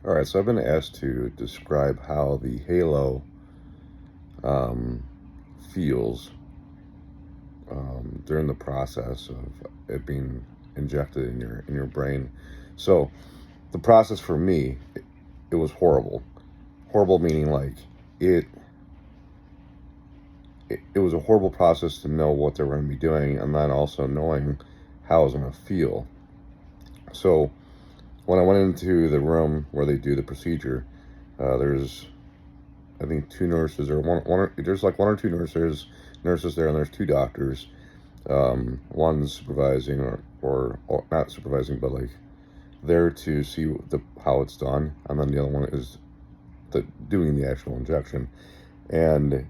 All right, so I've been asked to describe how the halo um, feels during the process of it being injected in your brain. So the process for me, it was horrible. Horrible meaning like it, it was a horrible process to know what they were going to be doing, and then also knowing how I was going to feel. So when I went into the room where they do the procedure, there's I think two nurses or there's like one or two nurses there, and there's two doctors. One's supervising or not supervising, but like there to see how it's done, and then the other one is doing the actual injection. And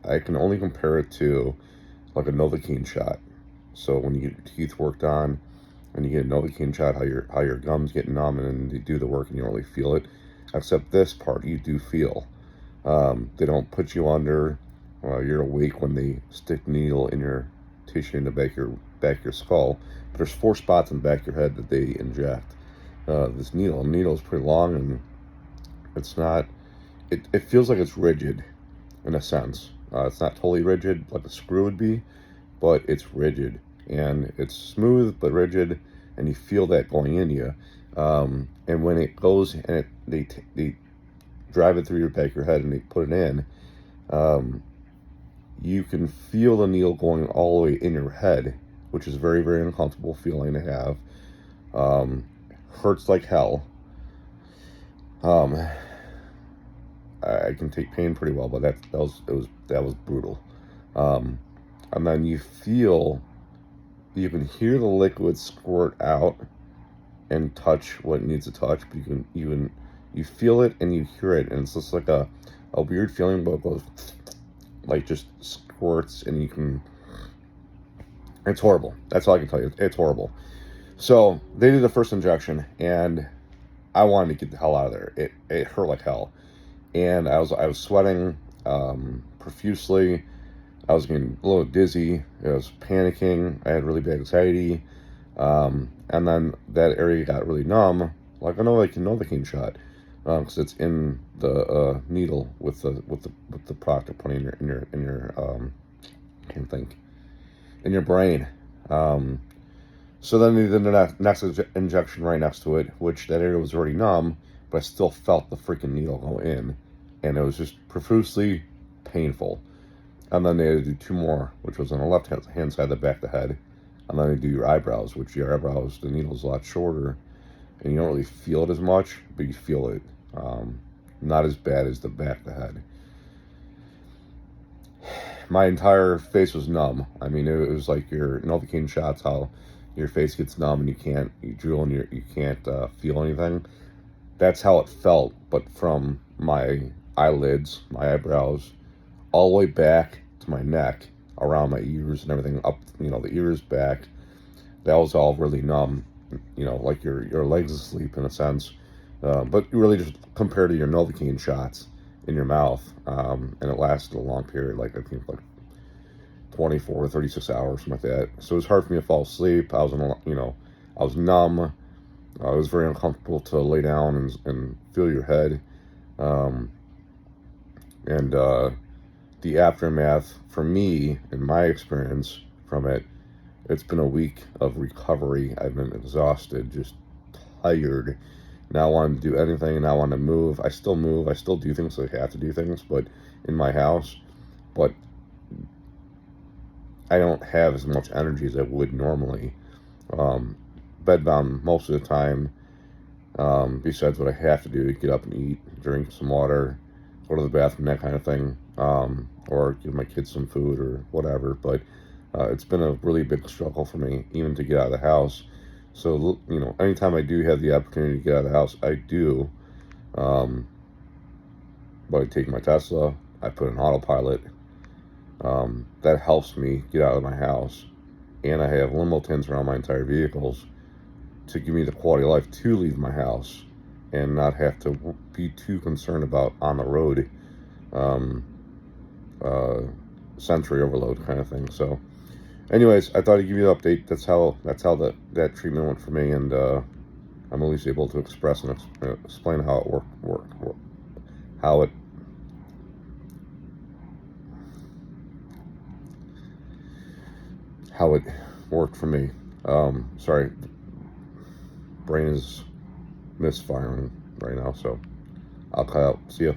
I can only compare it to like a Novocaine shot. So when you get your teeth worked on and you get a Novocaine shot, how your gums get numb and they do the work and you don't really feel it. Except this part you do feel. They don't put you under. You're awake when they stick needle in your tissue in the back of your skull. But there's 4 spots in the back of your head that they inject this needle. And the needle is pretty long, and it's not. It feels like it's rigid, in a sense. It's not totally rigid like a screw would be, but it's rigid and it's smooth but rigid, and you feel that going in you. And when it goes and they drive it through your back of your head and they put it in, you can feel the needle going all the way in your head, which is very, very uncomfortable feeling to have. Hurts like hell. I can take pain pretty well, but that was brutal. And then you can hear the liquid squirt out and touch what it needs to touch, but you feel it and you hear it, and it's just like a weird feeling, but it goes like just squirts, and it's horrible. That's all I can tell you. It's horrible. So they did the first injection, and I wanted to get the hell out of there. It hurt like hell, and I was sweating profusely. I was getting a little dizzy. I was panicking. I had really bad anxiety, and then that area got really numb, like a Novocaine shot, because it's in the needle with the product they're putting in your I can't think, in your brain. So then they did the next injection right next to it, which that area was already numb, but I still felt the freaking needle go in, and it was just profusely painful. And then they had to do 2 more, which was on the left hand side of the back of the head. And then they do your eyebrows, which your eyebrows, the needle's a lot shorter, and you don't really feel it as much, but you feel it. Not as bad as the back of the head. My entire face was numb. I mean, it was like your Novocaine shots, how your face gets numb and you drool and you can't feel anything. That's how it felt, but from my eyelids, my eyebrows, all the way back to my neck, around my ears and everything, up, the ears back, that was all really numb, like your legs asleep in a sense, but really just compared to your Novocaine shots in your mouth, and it lasted a long period, like I think like 24 or 36 hours, something like that. So it was hard for me to fall asleep. I was I was numb. It was very uncomfortable to lay down and feel your head, and the aftermath for me, in my experience from it, it's been a week of recovery. I've been exhausted, just tired, not wanting to do anything, not wanting to move. I still move, I still do things, I have to do things, but in my house, but I don't have as much energy as I would normally. Bedbound most of the time, besides what I have to do, get up and eat, drink some water, go to the bathroom, that kind of thing, or give my kids some food or whatever. But it's been a really big struggle for me, even to get out of the house. So, anytime I do have the opportunity to get out of the house, I do. But I take my Tesla, I put in autopilot. That helps me get out of my house. And I have limo tins around my entire vehicles to give me the quality of life to leave my house and not have to be too concerned about on the road, sensory overload kind of thing. So anyways, I thought I'd give you an update. That's how that treatment went for me, and I'm at least able to express and explain how it how it worked for me. Sorry, brain is misfiring right now, so I'll cut out. See ya.